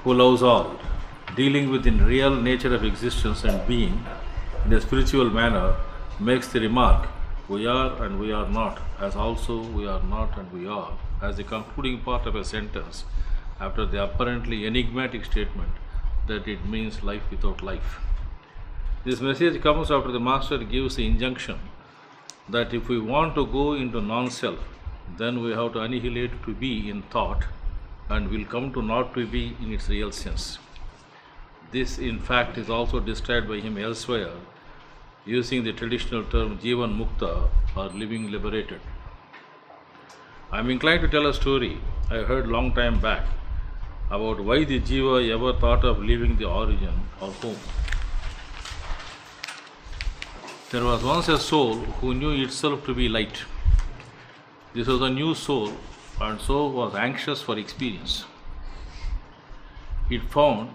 who loves all, dealing with the real nature of existence and being in a spiritual manner, makes the remark, we are and we are not, as also we are not and we are, as the concluding part of a sentence after the apparently enigmatic statement that it means life without life. This message comes after the Master gives the injunction that if we want to go into non-self, then we have to annihilate to be in thought and will come to not to be in its real sense. This, in fact, is also described by him elsewhere using the traditional term Jeevan Mukta or living liberated. I am inclined to tell a story I heard long time back about why the Jiva ever thought of leaving the origin or home. There was once a soul who knew itself to be light. This was a new soul and so was anxious for experience. It found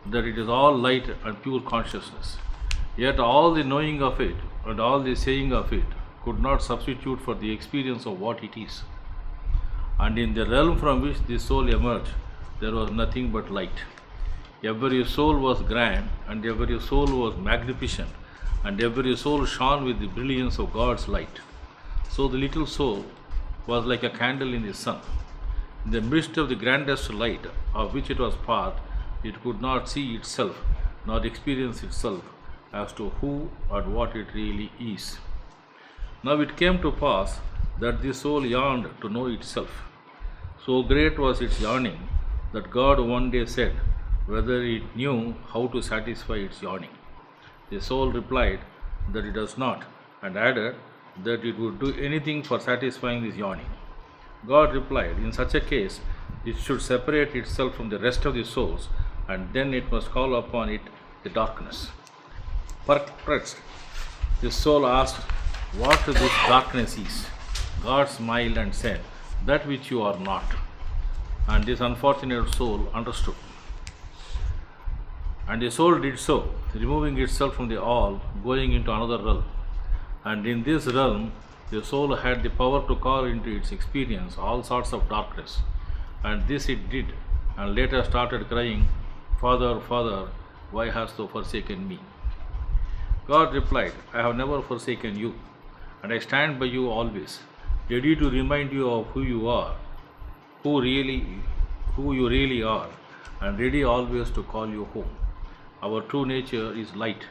that it is all light and pure consciousness. Yet all the knowing of it and all the saying of it could not substitute for the experience of what it is. And in the realm from which this soul emerged, there was nothing but light. Every soul was grand, and every soul was magnificent, and every soul shone with the brilliance of God's light. So the little soul was like a candle in the sun. In the midst of the grandest light of which it was part, it could not see itself nor experience itself as to who and what it really is. Now it came to pass that the soul yearned to know itself. So great was its yearning that God one day said whether it knew how to satisfy its yearning. The soul replied that it does not, and added that it would do anything for satisfying this yearning. God replied, in such a case, it should separate itself from the rest of the souls, and then it must call upon it the darkness. Perplexed, the soul asked what this darkness is. God smiled and said, that which you are not. And this unfortunate soul understood. And the soul did so, removing itself from the all, going into another realm. And in this realm, the soul had the power to call into its experience all sorts of darkness. And this it did, and later started crying, Father, Father, why hast thou forsaken me? God replied, I have never forsaken you, and I stand by you always, ready to remind you of who you are, who you really are, and ready always to call you home. Our true nature is light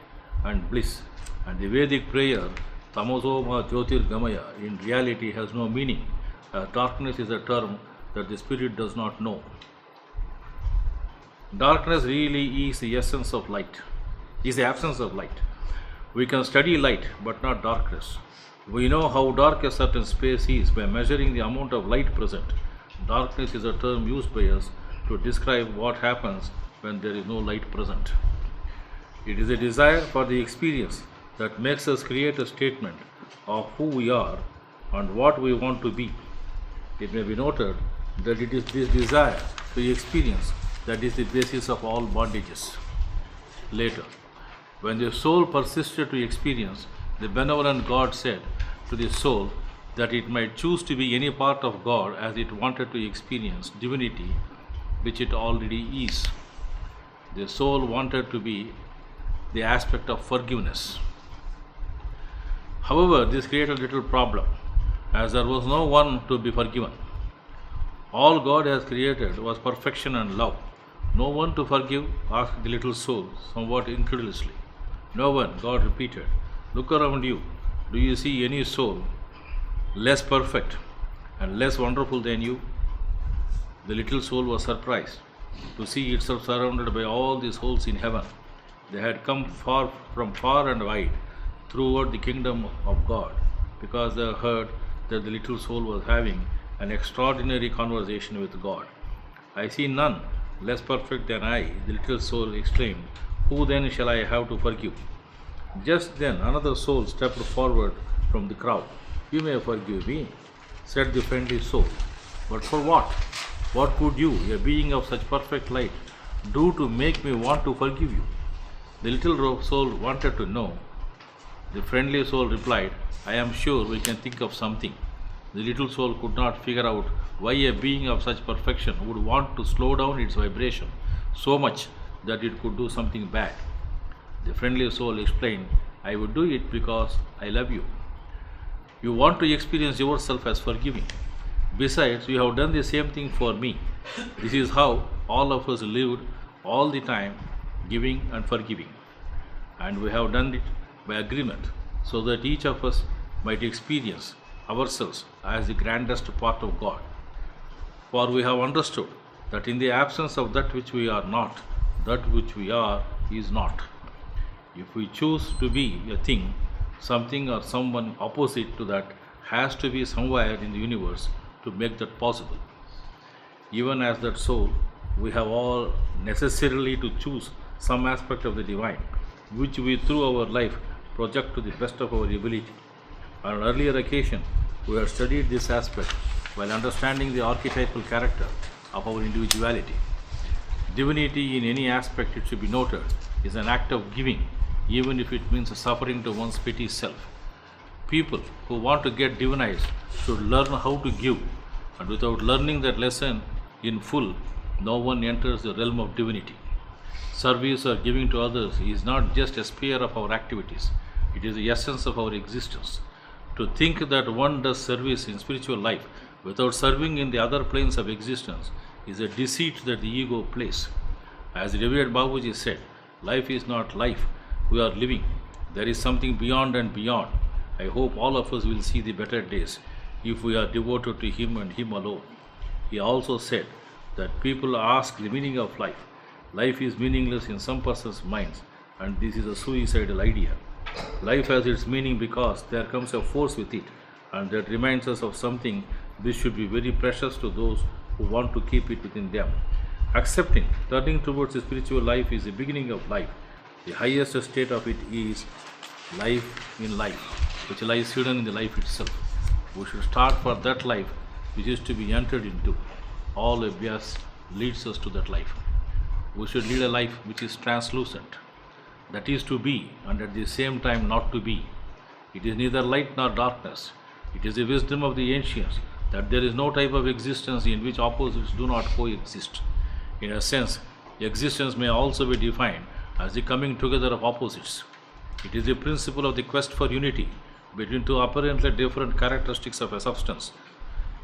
and bliss, and the Vedic prayer, Tamosoma Jyotirgamaya, in reality has no meaning, as darkness is a term that the spirit does not know. Darkness really is the essence of light, is the absence of light. We can study light, but not darkness. We know how dark a certain space is by measuring the amount of light present. Darkness is a term used by us to describe what happens when there is no light present. It is a desire for the experience that makes us create a statement of who we are and what we want to be. It may be noted that it is this desire to experience that is the basis of all bondages. Later, when the soul persisted to experience, the benevolent God said to the soul that it might choose to be any part of God as it wanted to experience divinity, which it already is. The soul wanted to be the aspect of forgiveness. However, this created a little problem, as there was no one to be forgiven. All God has created was perfection and love. No one to forgive, asked the little soul, somewhat incredulously. No one, God repeated. Look around you. Do you see any soul less perfect and less wonderful than you? The little soul was surprised to see itself surrounded by all the souls in heaven. They had come from far and wide throughout the kingdom of God, because they heard that the little soul was having an extraordinary conversation with God. I see none less perfect than I, the little soul exclaimed. Who then shall I have to forgive? Just then another soul stepped forward from the crowd. You may forgive me, said the friendly soul. But for what? What could you, a being of such perfect light, do to make me want to forgive you? The little soul wanted to know. The friendly soul replied, I am sure we can think of something. The little soul could not figure out why a being of such perfection would want to slow down its vibration so much that it could do something bad. The friendly soul explained, I would do it because I love you. You want to experience yourself as forgiving. Besides, you have done the same thing for me. This is how all of us lived all the time, giving and forgiving. And we have done it by agreement, so that each of us might experience ourselves as the grandest part of God. For we have understood that in the absence of that which we are not, that which we are is not. If we choose to be a thing, something or someone opposite to that has to be somewhere in the universe to make that possible. Even as that soul, we have all necessarily to choose some aspect of the divine, which we through our life project to the best of our ability. On an earlier occasion, we have studied this aspect while understanding the archetypal character of our individuality. Divinity in any aspect, it should be noted, is an act of giving, even if it means suffering to one's petty self. People who want to get divinized should learn how to give, and without learning that lesson in full, no one enters the realm of divinity. Service or giving to others is not just a sphere of our activities, it is the essence of our existence. To think that one does service in spiritual life without serving in the other planes of existence is a deceit that the ego plays. As the revered Babaji said, life is not life, we are living. There is something beyond and beyond. I hope all of us will see the better days if we are devoted to Him and Him alone. He also said that people ask the meaning of life. Life is meaningless in some person's minds, and this is a suicidal idea. Life has its meaning because there comes a force with it, and that reminds us of something which should be very precious to those who want to keep it within them. Accepting, turning towards the spiritual life is the beginning of life. The highest state of it is life in life, which lies hidden in the life itself. We should start for that life which is to be entered into. All abhyas leads us to that life. We should lead a life which is translucent, that is to be and at the same time not to be. It is neither light nor darkness. It is the wisdom of the ancients that there is no type of existence in which opposites do not coexist. In a sense, existence may also be defined as the coming together of opposites. It is the principle of the quest for unity between two apparently different characteristics of a substance.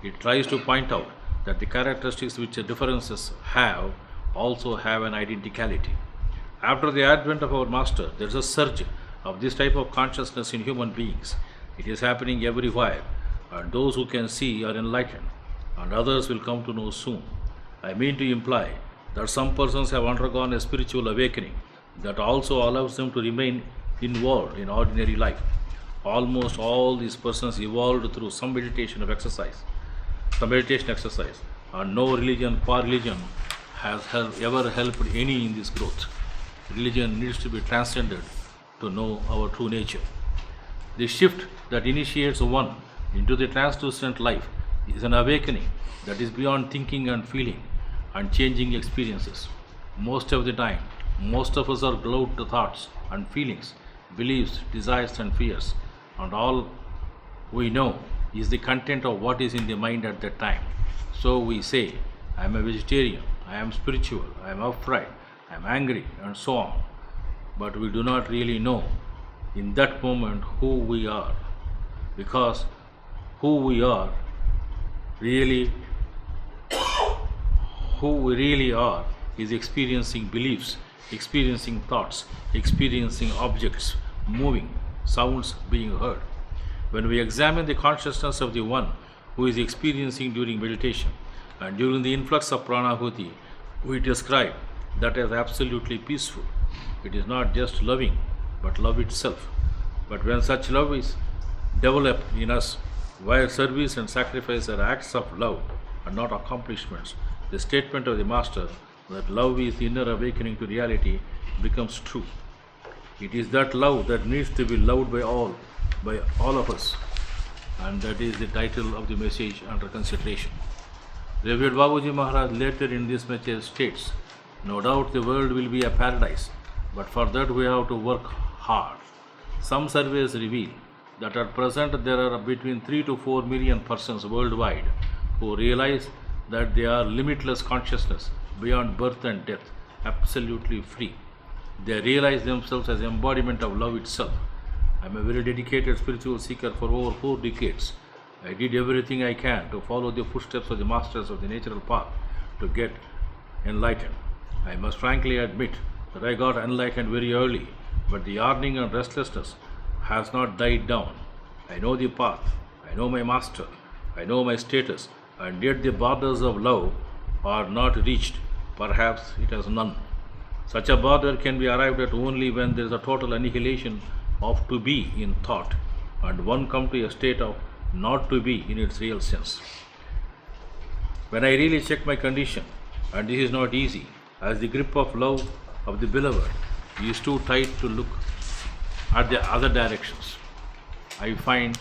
It tries to point out that the characteristics which the differences have also have an identicality. After the advent of our Master, there is a surge of this type of consciousness in human beings. It is happening everywhere, and those who can see are enlightened, and others will come to know soon. I mean to imply that some persons have undergone a spiritual awakening that also allows them to remain involved in ordinary life. Almost all these persons evolved through some meditation exercise, and no religion or religion has ever helped any in this growth. Religion needs to be transcended to know our true nature. The shift that initiates one into the translucent life is an awakening that is beyond thinking and feeling and changing experiences. Most of the time, most of us are glued to thoughts and feelings, beliefs, desires and fears, and all we know is the content of what is in the mind at that time. So we say, I am a vegetarian, I am spiritual, I am upright, I am angry, and so on. But we do not really know in that moment who we are, because who we really are is experiencing beliefs, experiencing thoughts, experiencing objects, moving, sounds being heard. When we examine the consciousness of the one who is experiencing during meditation and during the influx of Pranahuti, we describe that as absolutely peaceful. It is not just loving, but love itself. But when such love is developed in us, where service and sacrifice are acts of love and not accomplishments, the statement of the Master that love is the inner awakening to reality becomes true. It is that love that needs to be loved by all of us, and that is the title of the message under consideration. Revered Babaji Maharaj later in this message states, no doubt the world will be a paradise, but for that we have to work hard. Some surveys reveal that at present there are between 3 to 4 million persons worldwide who realize that they are limitless consciousness beyond birth and death, absolutely free. They realize themselves as embodiment of love itself. I am a very dedicated spiritual seeker for over 4 decades. I did everything I can to follow the footsteps of the masters of the natural path to get enlightened. I must frankly admit that I got enlightened very early, but the yearning and restlessness has not died down. I know the path, I know my master, I know my status, and yet the borders of love are not reached. Perhaps it has none. Such a border can be arrived at only when there is a total annihilation of to be in thought, and one come to a state of not to be in its real sense. When I really check my condition, and this is not easy, as the grip of love of the beloved is too tight to look at the other directions, I find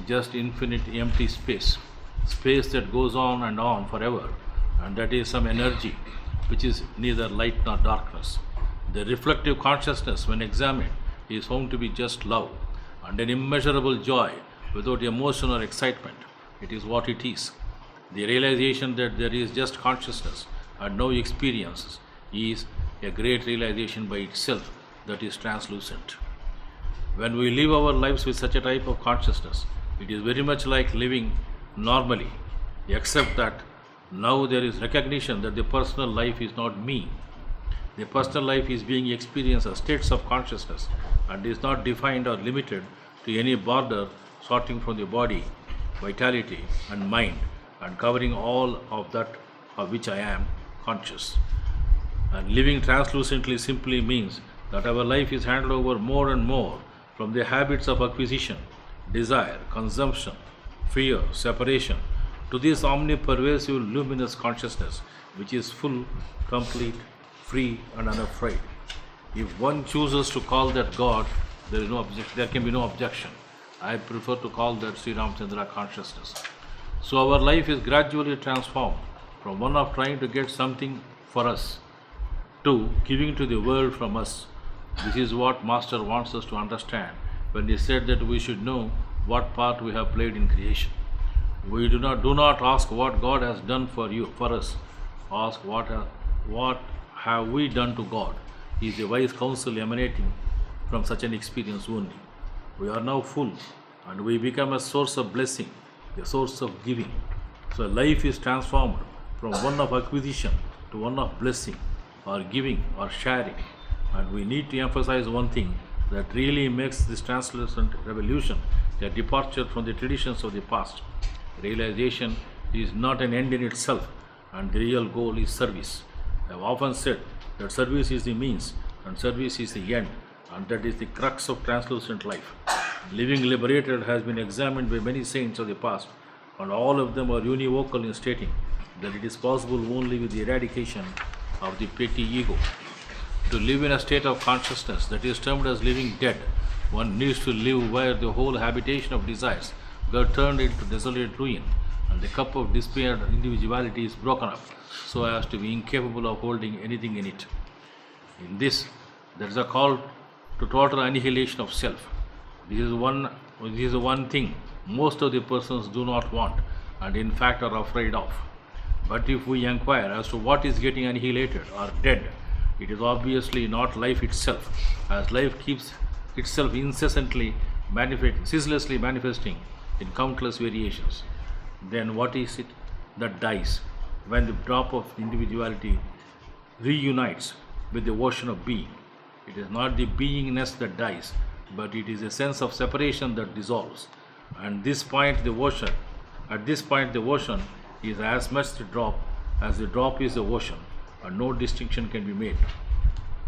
just infinite empty space, space that goes on forever, and that is some energy which is neither light nor darkness. The reflective consciousness, when examined, is found to be just love and an immeasurable joy without emotion or excitement. It is what it is. The realization that there is just consciousness and no experiences is a great realization by itself that is translucent. When we live our lives with such a type of consciousness, it is very much like living normally, except that now there is recognition that the personal life is not me. The personal life is being experienced as states of consciousness and is not defined or limited to any border starting from the body, vitality and mind, and covering all of that of which I am conscious. And living translucently simply means that our life is handed over more and more from the habits of acquisition, desire, consumption, fear, separation, to this omnipervasive luminous consciousness which is full, complete, free and unafraid. If one chooses to call that God, there can be no objection. I prefer to call that Sri Ramchandra consciousness. So our life is gradually transformed from one of trying to get something for us to giving to the world from us. This is what Master wants us to understand when he said that we should know what part we have played in creation. We do not ask what God has done for us. Ask what have we done to God. He is a wise counsel emanating from such an experience only. We are now full and we become a source of blessing, a source of giving. So life is transformed from one of acquisition to one of blessing or giving or sharing. And we need to emphasize one thing that really makes this translucent revolution a departure from the traditions of the past. Realization is not an end in itself, and the real goal is service. I have often said that service is the means and service is the end, and that is the crux of translucent life. Living liberated has been examined by many saints of the past, and all of them are univocal in stating that it is possible only with the eradication of the petty ego. To live in a state of consciousness that is termed as living dead, one needs to live where the whole habitation of desires got turned into desolate ruin, and the cup of despair and individuality is broken up so as to be incapable of holding anything in it. In this, there is a call to total annihilation of self. This is one thing most of the persons do not want and in fact are afraid of. But if we inquire as to what is getting annihilated or dead, it is obviously not life itself, as life keeps itself incessantly ceaselessly manifesting in countless variations. Then what is it that dies when the drop of individuality reunites with the ocean of being? It is not the beingness that dies, but it is a sense of separation that dissolves. And at this point the ocean is as much the drop as the drop is the ocean, and no distinction can be made.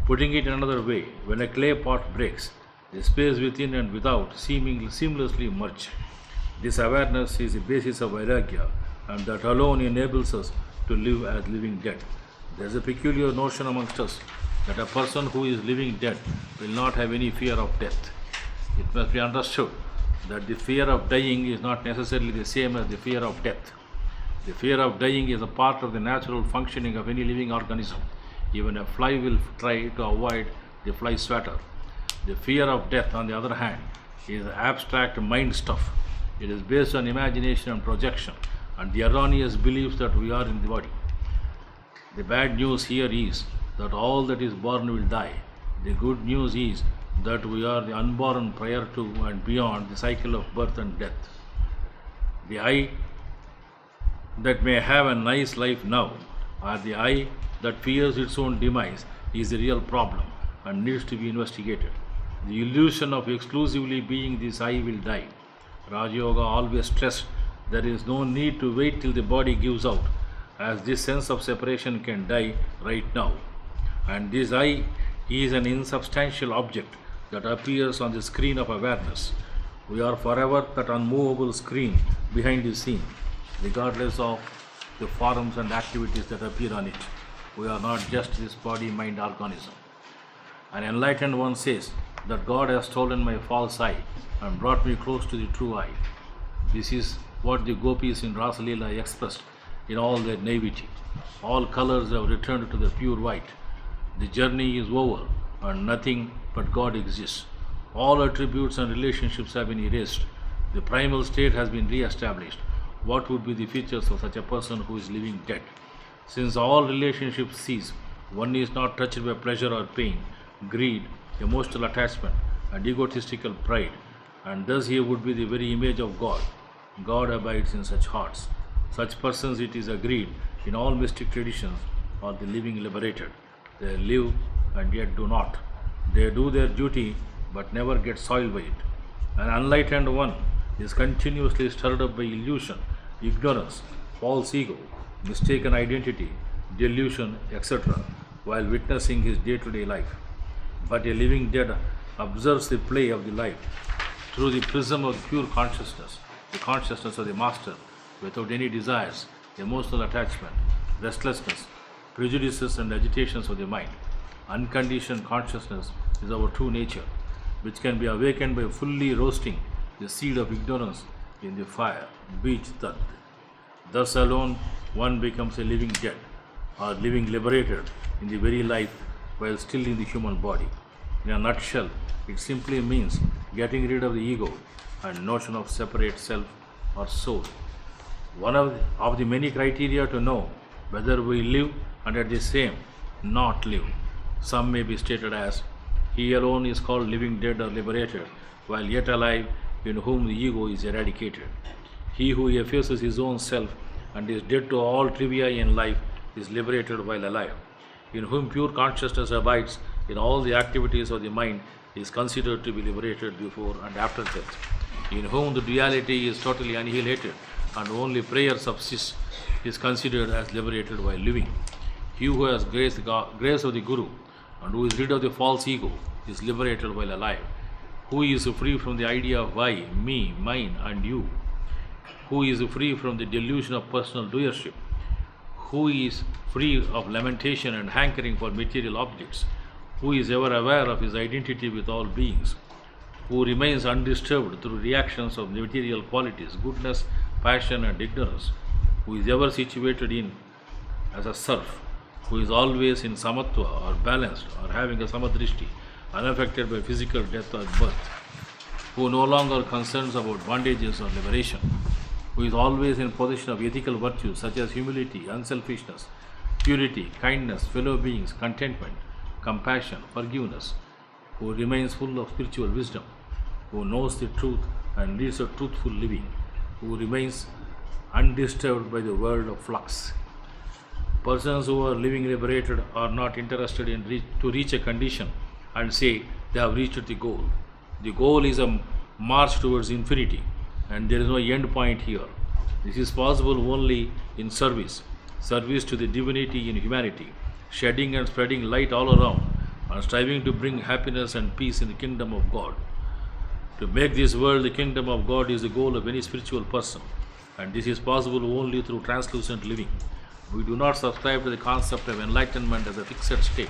Putting it another way, when a clay pot breaks, the space within and without seamlessly merge. This awareness is the basis of vairagya, and that alone enables us to live as living dead. There is a peculiar notion amongst us that a person who is living dead will not have any fear of death. It must be understood that the fear of dying is not necessarily the same as the fear of death. The fear of dying is a part of the natural functioning of any living organism. Even a fly will try to avoid the fly swatter. The fear of death, on the other hand, is abstract mind stuff. It is based on imagination and projection and the erroneous beliefs that we are in the body. The bad news here is that all that is born will die. The good news is that we are the unborn prior to and beyond the cycle of birth and death. The I that may have a nice life now, or the I that fears its own demise, is the real problem and needs to be investigated. The illusion of exclusively being this I will die. Raja Yoga always stressed there is no need to wait till the body gives out, as this sense of separation can die right now. And this I is an insubstantial object that appears on the screen of awareness. We are forever that unmovable screen behind the scene, regardless of the forms and activities that appear on it. We are not just this body-mind organism. An enlightened one says that God has stolen my false eye and brought me close to the true eye. This is what the gopis in Rasa Leela expressed in all their naivety. All colors have returned to the pure white. The journey is over and nothing but God exists. All attributes and relationships have been erased. The primal state has been re-established. What would be the features of such a person who is living dead? Since all relationships cease, one is not touched by pleasure or pain, greed, emotional attachment, and egotistical pride, and thus he would be the very image of God. God abides in such hearts. Such persons, it is agreed, in all mystic traditions, are the living liberated. They live and yet do not. They do their duty but never get soiled by it. An enlightened one is continuously stirred up by illusion, ignorance, false ego, mistaken identity, delusion, etc., while witnessing his day-to-day life. But a living dead observes the play of the life through the prism of pure consciousness, the consciousness of the master, without any desires, emotional attachment, restlessness, prejudices and agitations of the mind. Unconditioned consciousness is our true nature, which can be awakened by fully roasting the seed of ignorance in the fire, beach tat. Thus alone one becomes a living dead, or living liberated in the very life while still in the human body. In a nutshell, it simply means getting rid of the ego and notion of separate self or soul. One of the many criteria to know whether we live and at the same not live. Some may be stated as, he alone is called living dead or liberated, while yet alive, in whom the ego is eradicated. He who effaces his own self and is dead to all trivia in life is liberated while alive. In whom pure consciousness abides in all the activities of the mind is considered to be liberated before and after death. In whom the duality is totally annihilated and only prayer subsists is considered as liberated while living. He who has grace of the Guru and who is rid of the false ego is liberated while alive. Who is free from the idea of I, me, mine and you. Who is free from the delusion of personal doership. Who is free of lamentation and hankering for material objects. Who is ever aware of his identity with all beings. Who remains undisturbed through reactions of material qualities, goodness, passion and ignorance. Who is ever situated in as a serf. Who is always in samatva or balanced or having a samadrishti, unaffected by physical death or birth. Who no longer concerns about bondages or liberation. Who is always in possession of ethical virtues such as humility, unselfishness, purity, kindness, fellow beings, contentment, compassion, forgiveness. Who remains full of spiritual wisdom. Who knows the truth and leads a truthful living. Who remains undisturbed by the world of flux. Persons who are living liberated are not interested in to reach a condition and say they have reached the goal. The goal is a march towards infinity, and there is no end point here. This is possible only in service to the divinity in humanity, shedding and spreading light all around, and striving to bring happiness and peace in the kingdom of God. To make this world the kingdom of God is the goal of any spiritual person, and this is possible only through translucent living. We do not subscribe to the concept of enlightenment as a fixed state.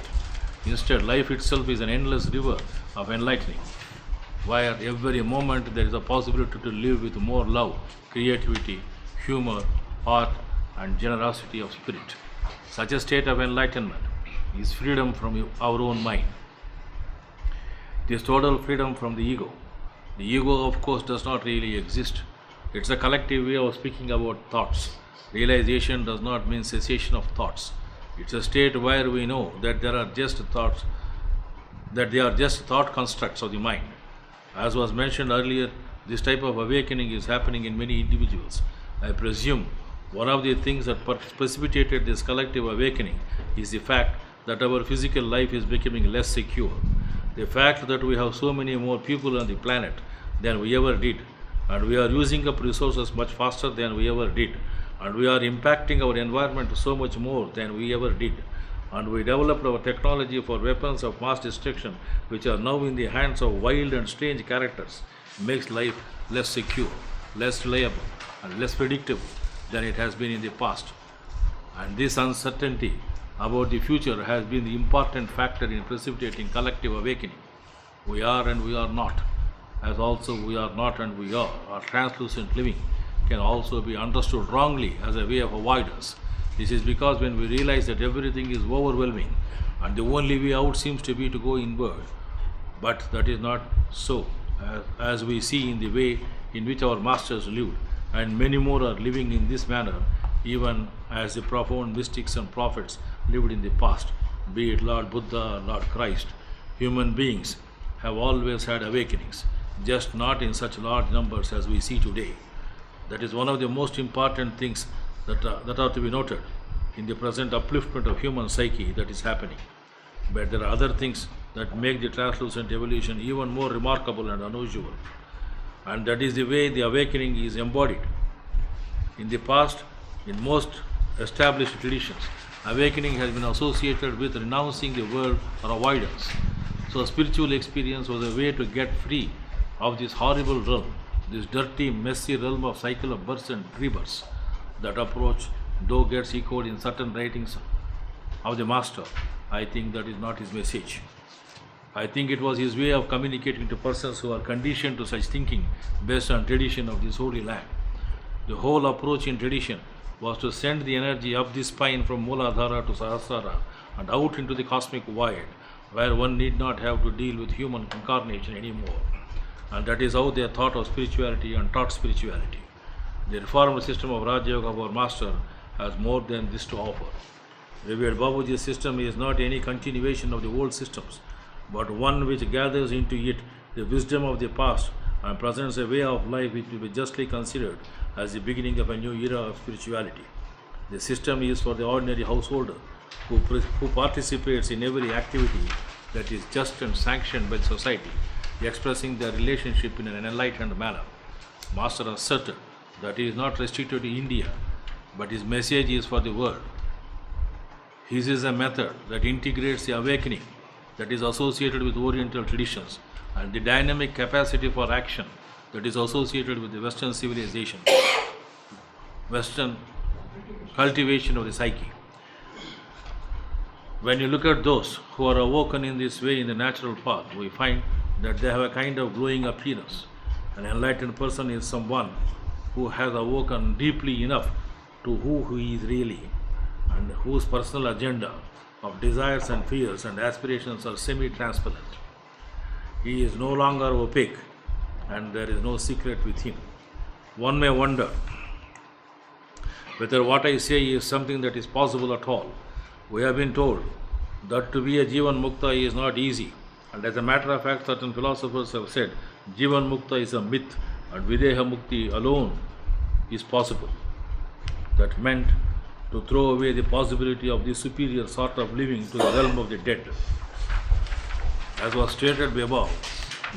Instead, life itself is an endless river of enlightening, where every moment there is a possibility to live with more love, creativity, humor, art, and generosity of spirit. Such a state of enlightenment is freedom from our own mind. It is total freedom from the ego. The ego, of course, does not really exist. It's a collective way of speaking about thoughts. Realization does not mean cessation of thoughts. It's a state where we know that there are just thoughts, that they are just thought constructs of the mind. As was mentioned earlier, this type of awakening is happening in many individuals. I presume one of the things that precipitated this collective awakening is the fact that our physical life is becoming less secure. The fact that we have so many more people on the planet than we ever did, and we are using up resources much faster than we ever did, and we are impacting our environment so much more than we ever did, and we developed our technology for weapons of mass destruction which are now in the hands of wild and strange characters, makes life less secure, less reliable, and less predictable than it has been in the past. And this uncertainty about the future has been the important factor in precipitating collective awakening. We are and we are not, as also we are not and we are. Our translucent living can also be understood wrongly as a way of avoidance. This is because when we realize that everything is overwhelming and the only way out seems to be to go inward, but that is not so, as we see in the way in which our masters lived, and many more are living in this manner, even as the profound mystics and prophets lived in the past, be it Lord Buddha or Lord Christ. Human beings have always had awakenings, just not in such large numbers as we see today. That is one of the most important things that are to be noted in the present upliftment of human psyche that is happening. But there are other things that make the translucent evolution even more remarkable and unusual. And that is the way the awakening is embodied. In the past, in most established traditions, awakening has been associated with renouncing the world or avoidance. So spiritual experience was a way to get free of this horrible realm, this dirty, messy realm of cycle of births and rebirths. That approach, though gets echoed in certain writings of the master, I think that is not his message. I think it was his way of communicating to persons who are conditioned to such thinking based on tradition of this holy land. The whole approach in tradition was to send the energy up the spine from Mooladhara to Sahasrara and out into the cosmic void, where one need not have to deal with human incarnation anymore. And that is how they thought of spirituality and taught spirituality. The reformed system of Raja Yoga of our master has more than this to offer. Revered Babuji's system is not any continuation of the old systems, but one which gathers into it the wisdom of the past and presents a way of life which will be justly considered as the beginning of a new era of spirituality. The system is for the ordinary householder who participates in every activity that is just and sanctioned by the society, expressing their relationship in an enlightened manner. Master asserted that he is not restricted to India, but his message is for the world. His is a method that integrates the awakening that is associated with Oriental traditions and the dynamic capacity for action that is associated with the Western civilization, Western cultivation of the psyche. When you look at those who are awoken in this way in the natural path, we find that they have a kind of glowing appearance. An enlightened person is someone who has awoken deeply enough to who he is really, and whose personal agenda of desires and fears and aspirations are semi-transparent. He is no longer opaque, and there is no secret with him. One may wonder whether what I say is something that is possible at all. We have been told that to be a Jeevan Mukta is not easy, and as a matter of fact, certain philosophers have said Jeevan Mukta is a myth and Videha Mukti alone is possible. That meant to throw away the possibility of this superior sort of living to the realm of the dead. As was stated above,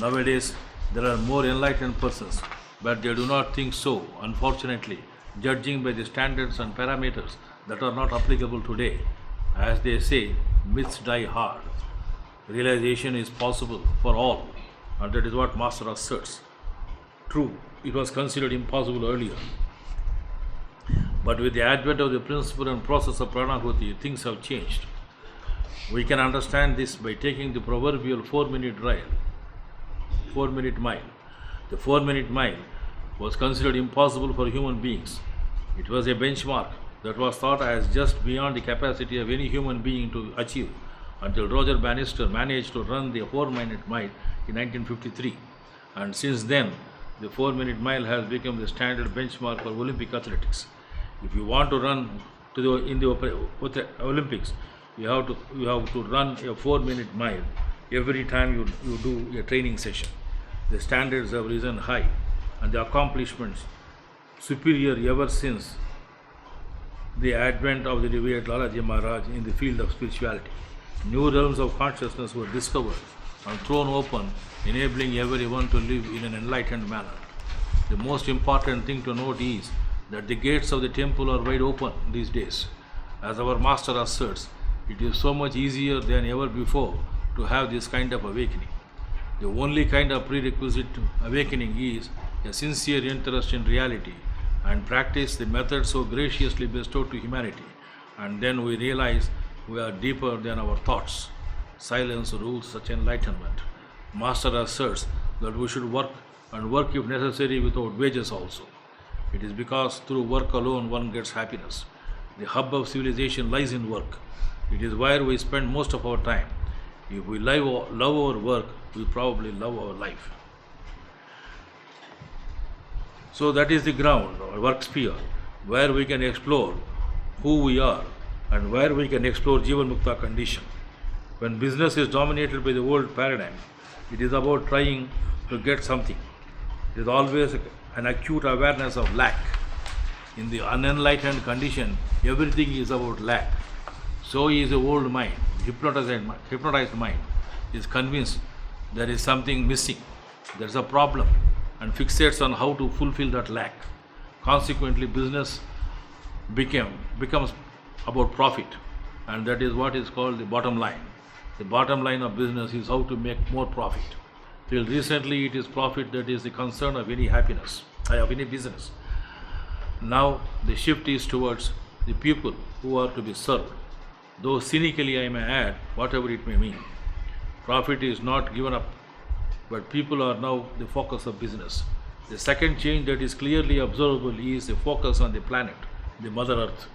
nowadays there are more enlightened persons, but they do not think so, unfortunately, judging by the standards and parameters that are not applicable today. As they say, myths die hard. Realization is possible for all, and that is what Master asserts. True, it was considered impossible earlier. But with the advent of the principle and process of Pranahuti, things have changed. We can understand this by taking the proverbial 4-minute mile. The 4-minute mile was considered impossible for human beings. It was a benchmark that was thought as just beyond the capacity of any human being to achieve, until Roger Bannister managed to run the 4-minute mile in 1953. And since then, the 4-minute mile has become the standard benchmark for Olympic athletics. If you want to run in the Olympics. You have to run a 4-minute mile every time you do a training session. The standards have risen high and the accomplishments superior ever since the advent of the revered Lalaji Maharaj in the field of spirituality. New realms of consciousness were discovered and thrown open, enabling everyone to live in an enlightened manner. The most important thing to note is that the gates of the temple are wide open these days. As our master asserts, it is so much easier than ever before to have this kind of awakening. The only kind of prerequisite to awakening is a sincere interest in reality and practice the method so graciously bestowed to humanity, and then we realize we are deeper than our thoughts. Silence rules such enlightenment. Master asserts that we should work, and work if necessary without wages also. It is because through work alone one gets happiness. The hub of civilization lies in work. It is where we spend most of our time. If we love our work, we probably love our life. So that is the ground, or work sphere, where we can explore who we are and where we can explore Jeevan Mukta condition. When business is dominated by the old paradigm, it is about trying to get something. It is always an acute awareness of lack. In the unenlightened condition, everything is about lack. So is the old mind, hypnotized mind, is convinced there is something missing, there is a problem, and fixates on how to fulfill that lack. Consequently, business becomes about profit, and that is what is called the bottom line. The bottom line of business is how to make more profit. Till recently, it is profit that is the concern of any happiness, of any business. Now, the shift is towards the people who are to be served. Though cynically I may add, whatever it may mean, profit is not given up, but people are now the focus of business. The second change that is clearly observable is the focus on the planet, the Mother Earth.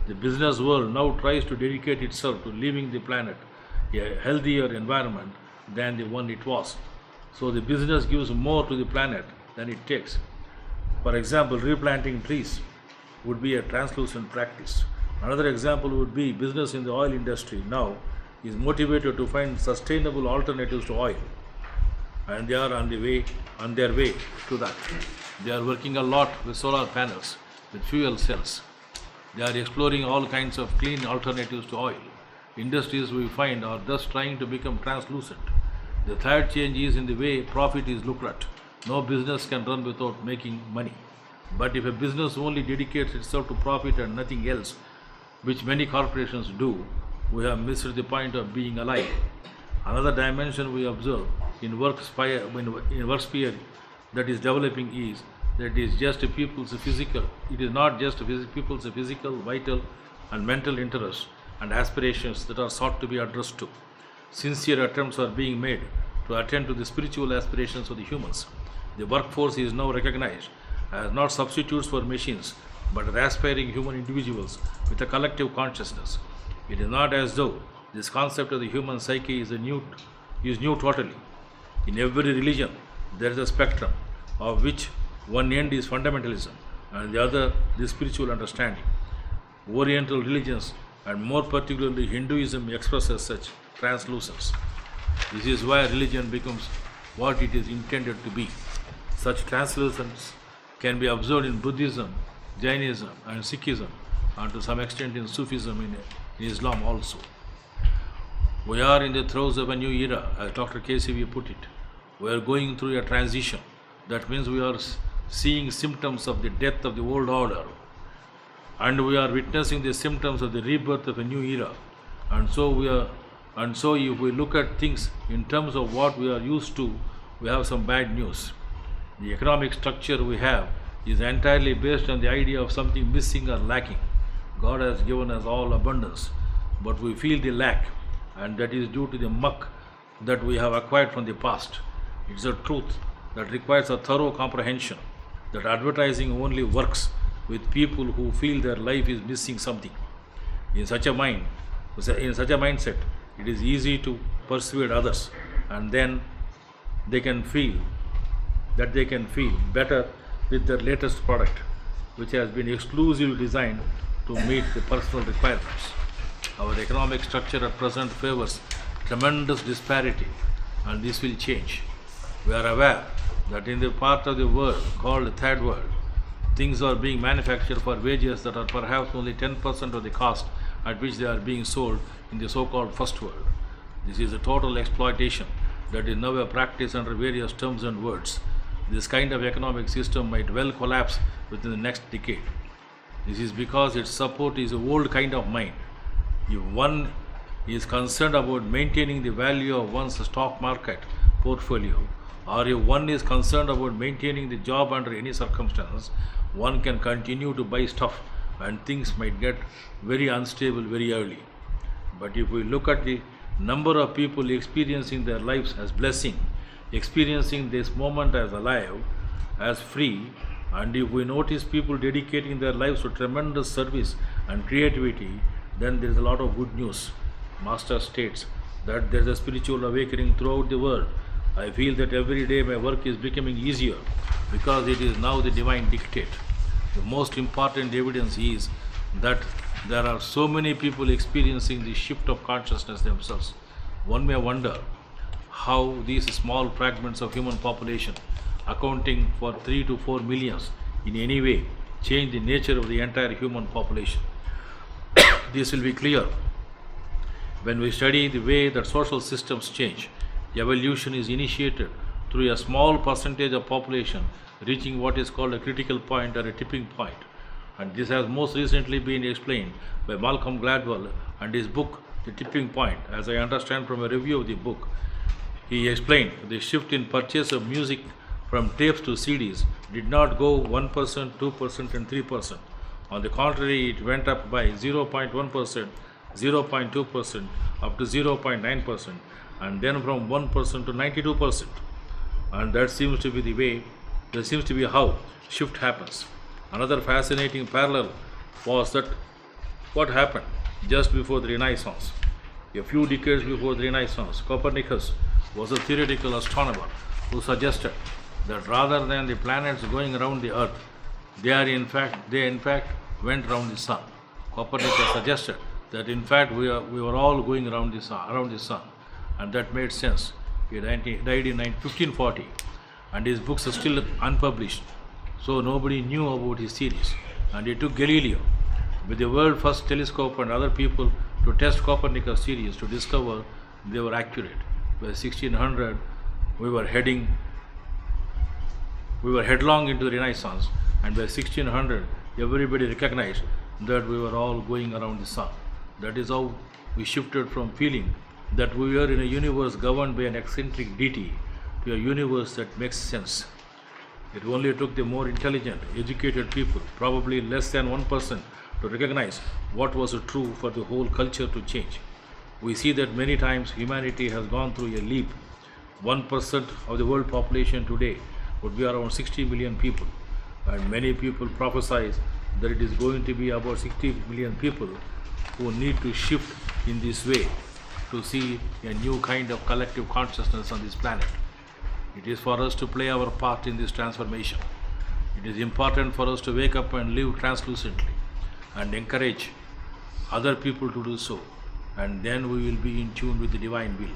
The business world now tries to dedicate itself to leaving the planet a healthier environment than the one it was. So the business gives more to the planet than it takes. For example, replanting trees would be a translucent practice. Another example would be business in the oil industry now is motivated to find sustainable alternatives to oil, and they are on their way to that. They are working a lot with solar panels, with fuel cells. They are exploring all kinds of clean alternatives to oil. Industries we find are thus trying to become translucent. The third change is in the way profit is looked at. No business can run without making money. But if a business only dedicates itself to profit and nothing else, which many corporations do, we have missed the point of being alive. Another dimension we observe in work sphere that is developing is that it is just people's physical. It is not just people's physical, vital, and mental interests and aspirations that are sought to be addressed to. Sincere attempts are being made to attend to the spiritual aspirations of the humans. The workforce is now recognized as not substitutes for machines, but as aspiring human individuals with a collective consciousness. It is not as though this concept of the human psyche is new totally. In every religion, there is a spectrum, of which one end is fundamentalism and the other the spiritual understanding. Oriental religions, and more particularly Hinduism, expresses such translucence. This is why religion becomes what it is intended to be. Such translucence can be observed in Buddhism, Jainism, and Sikhism, and to some extent in Sufism in Islam also. We are in the throes of a new era, as Dr. KCV put it. We are going through a transition. That means we are seeing symptoms of the death of the old order, and we are witnessing the symptoms of the rebirth of a new era. And so if we look at things in terms of what we are used to, we have some bad news. The economic structure we have is entirely based on the idea of something missing or lacking. God has given us all abundance, but we feel the lack, and that is due to the muck that we have acquired from the past. It's a truth that requires a thorough comprehension, that advertising only works with people who feel their life is missing something. In such a mindset, it is easy to persuade others, and then they can feel better with their latest product, which has been exclusively designed to meet the personal requirements. Our economic structure at present favors tremendous disparity, and this will change. We are aware that in the part of the world called the third world, things are being manufactured for wages that are perhaps only 10% of the cost at which they are being sold in the so-called first world. This is a total exploitation that is now a practice under various terms and words. This kind of economic system might well collapse within the next decade. This is because its support is an old kind of mind. If one is concerned about maintaining the value of one's stock market portfolio, or if one is concerned about maintaining the job under any circumstances, one can continue to buy stuff and things might get very unstable very early. But if we look at the number of people experiencing their lives as blessing, experiencing this moment as alive, as free, and if we notice people dedicating their lives to tremendous service and creativity, then there is a lot of good news. Master states that there is a spiritual awakening throughout the world. I feel that every day my work is becoming easier because it is now the divine dictate. The most important evidence is that there are so many people experiencing the shift of consciousness themselves. One may wonder how these small fragments of human population, accounting for 3 to 4 millions, in any way change the nature of the entire human population. This will be clear when we study the way that social systems change. Evolution is initiated through a small percentage of population reaching what is called a critical point or a tipping point. And this has most recently been explained by Malcolm Gladwell and his book, The Tipping Point. As I understand from a review of the book, he explained the shift in purchase of music from tapes to CDs did not go 1%, 2% and 3%. On the contrary, it went up by 0.1%, 0.2%, up to 0.9%, and then from 1% to 92%. And that seems to be the way, that seems to be how shift happens. Another fascinating parallel was that what happened just before the Renaissance. A few decades before the Renaissance, Copernicus was a theoretical astronomer who suggested that rather than the planets going around the Earth, they in fact went around the sun. Copernicus suggested that in fact we were all going around the sun, and that made sense. He died in 1540, and his books are still unpublished, so nobody knew about his theories. And it took Galileo, with the world's first telescope and other people, to test Copernicus' theories to discover they were accurate. By 1600, we were headlong into the Renaissance, and by 1600, everybody recognized that we were all going around the sun. That is how we shifted from feeling that we were in a universe governed by an eccentric deity to a universe that makes sense. It only took the more intelligent, educated people, probably less than 1%, to recognize what was true for the whole culture to change. We see that many times humanity has gone through a leap. 1% of the world population today would be around 60 million people, and many people prophesize that it is going to be about 60 million people who need to shift in this way to see a new kind of collective consciousness on this planet. It is for us to play our part in this transformation. It is important for us to wake up and live translucently and encourage other people to do so, and then we will be in tune with the divine will.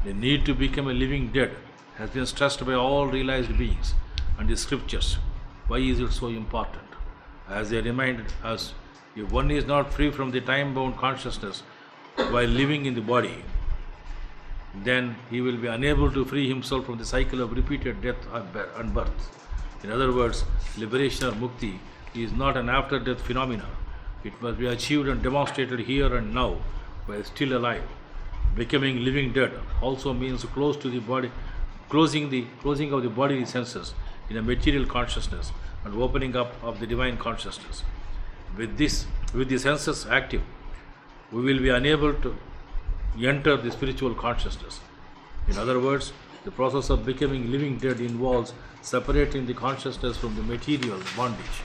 The need to become a living dead has been stressed by all realized beings and the scriptures. Why is it so important? As they reminded us, if one is not free from the time-bound consciousness while living in the body, then he will be unable to free himself from the cycle of repeated death and birth. In other words, liberation or mukti is not an after-death phenomenon. It must be achieved and demonstrated here and now while still alive. Becoming living dead also means closing of the bodily senses in a material consciousness and opening up of the divine consciousness. With the senses active, we will be unable to enter the spiritual consciousness. In other words, the process of becoming living dead involves separating the consciousness from the material bondage.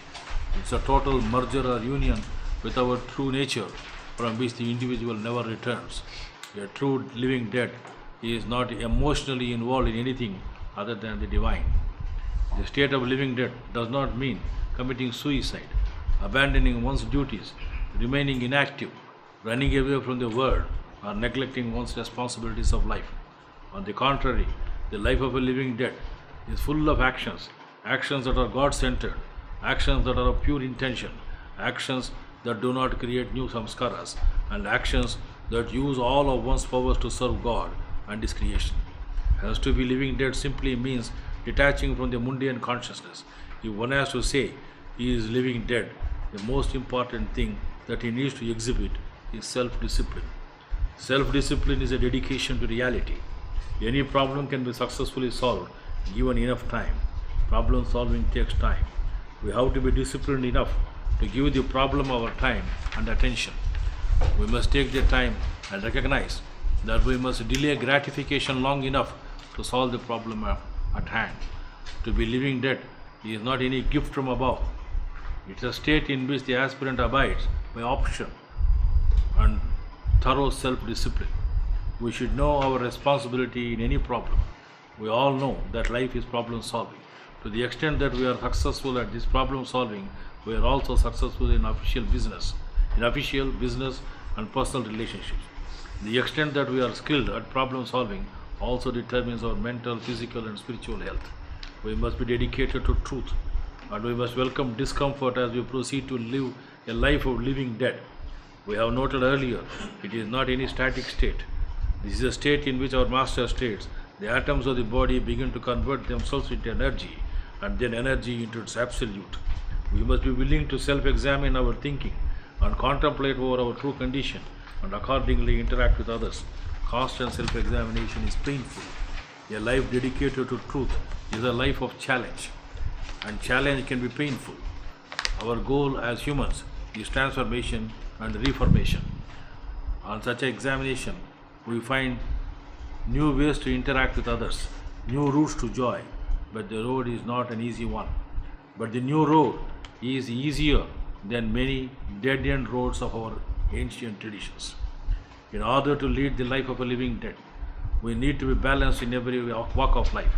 It's a total merger or union with our true nature, from which the individual never returns. A true living dead is not emotionally involved in anything other than the divine. The state of living dead does not mean committing suicide abandoning one's duties, remaining inactive, running away from the world, or neglecting one's responsibilities of life. On the contrary, the life of a living dead is full of actions, actions that are God-centered, actions that are of pure intention, actions that do not create new samskaras, and actions that use all of one's powers to serve God and His creation. As to be living dead simply means detaching from the mundane consciousness. If one has to say he is living dead, the most important thing that he needs to exhibit is self-discipline. Self-discipline is a dedication to reality. Any problem can be successfully solved given enough time. Problem solving takes time. We have to be disciplined enough to give the problem our time and attention. We must take the time and recognize that we must delay gratification long enough to solve the problem at hand. To be living dead is not any gift from above. It is a state in which the aspirant abides by option and thorough self-discipline. We should know our responsibility in any problem. We all know that life is problem solving. To the extent that we are successful at this problem solving, we are also successful in official business and personal relationships. The extent that we are skilled at problem solving also determines our mental, physical and spiritual health. We must be dedicated to truth, and we must welcome discomfort as we proceed to live a life of living dead. We have noted earlier, it is not any static state. This is a state in which our master states the atoms of the body begin to convert themselves into energy, and then energy into its absolute. We must be willing to self-examine our thinking and contemplate over our true condition and accordingly interact with others. Constant self-examination is painful. A life dedicated to truth is a life of challenge, and challenge can be painful. Our goal as humans is transformation and reformation. On such an examination, we find new ways to interact with others, new routes to joy, but the road is not an easy one. But the new road is easier than many dead-end roads of our ancient traditions. In order to lead the life of a living dead, we need to be balanced in every walk of life.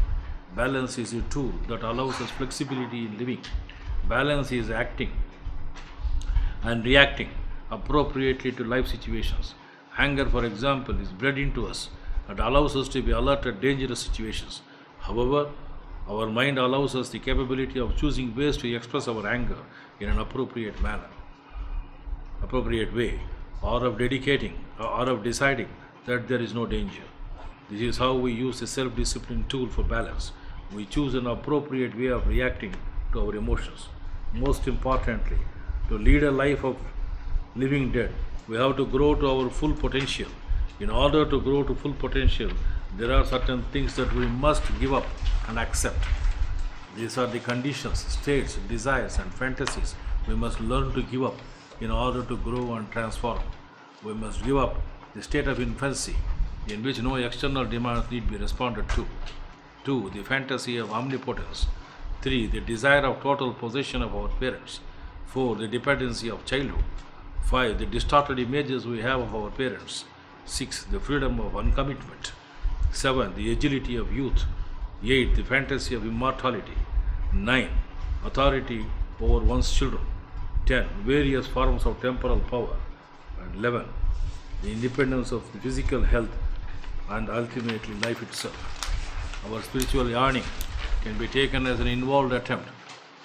Balance is a tool that allows us flexibility in living. Balance is acting and reacting appropriately to life situations. Anger, for example, is bred into us and allows us to be alert at dangerous situations. However, our mind allows us the capability of choosing ways to express our anger in an appropriate way, or of deciding that there is no danger. This is how we use a self-discipline tool for balance. We choose an appropriate way of reacting to our emotions. Most importantly, to lead a life of living dead, we have to grow to our full potential. In order to grow to full potential, there are certain things that we must give up and accept. These are the conditions, states, desires and fantasies we must learn to give up in order to grow and transform. We must give up the state of infancy in which no external demands need be responded to. 2. The fantasy of omnipotence. 3. The desire of total possession of our parents. 4. The dependency of childhood. 5. The distorted images we have of our parents. 6. The freedom of uncommitment. 7. The agility of youth. 8. The fantasy of immortality. 9. Authority over one's children. 10. Various forms of temporal power. And 11. The independence of the physical health and ultimately life itself. Our spiritual yearning can be taken as an involved attempt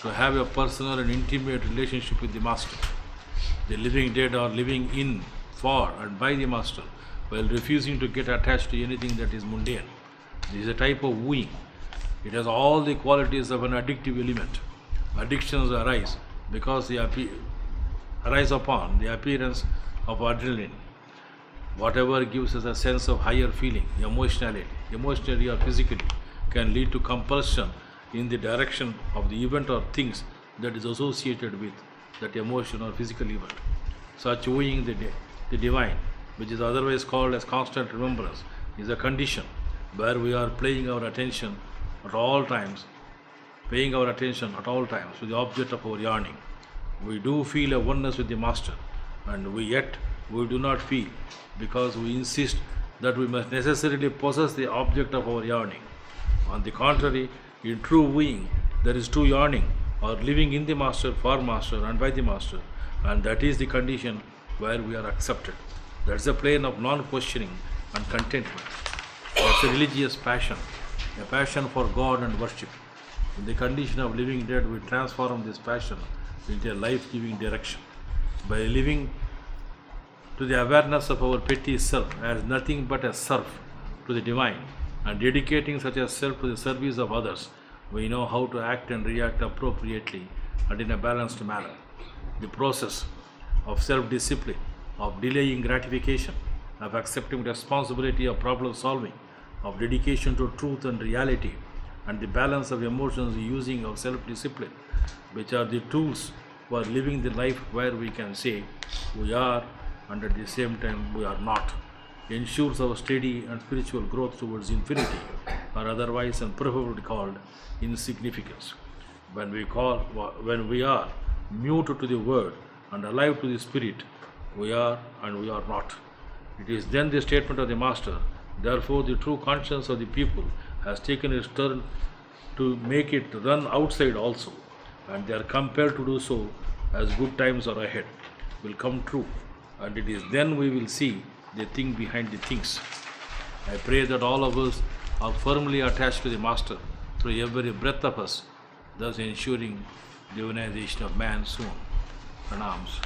to have a personal and intimate relationship with the Master. The living dead are living in, for and by the Master while refusing to get attached to anything that is mundane. This is a type of wooing. It has all the qualities of an addictive element. Addictions arise because they arise upon the appearance of adrenaline. Whatever gives us a sense of higher feeling, emotionally or physically, can lead to compulsion in the direction of the event or things that is associated with that emotion or physical event. Such wooing the divine, which is otherwise called as constant remembrance, is a condition where we are paying our attention at all times to the object of our yearning. We do feel a oneness with the Master, and yet we do not feel, because we insist that we must necessarily possess the object of our yearning. On the contrary, in true wooing, there is true yearning or living in the Master, for Master, and by the Master, and that is the condition where we are accepted. That's a plane of non-questioning and contentment. That's a religious passion, a passion for God and worship. In the condition of living dead, we transform this passion into a life-giving direction. By living to the awareness of our petty self as nothing but a serf to the divine, and dedicating such a self to the service of others, we know how to act and react appropriately and in a balanced manner. The process of self-discipline, of delaying gratification, of accepting responsibility of problem solving, of dedication to truth and reality, and the balance of emotions using of self-discipline, which are the tools for living the life where we can say we are and at the same time we are not, ensures our steady and spiritual growth towards infinity, or otherwise and preferably called insignificance. When we are mute to the word and alive to the spirit, we are and we are not. It is then the statement of the Master, therefore the true conscience of the people has taken its turn to make it run outside also, and they are compelled to do so as good times are ahead, will come true, and it is then we will see the thing behind the things. I pray that all of us are firmly attached to the Master through every breath of us, thus ensuring divinization of man soon. Pranams.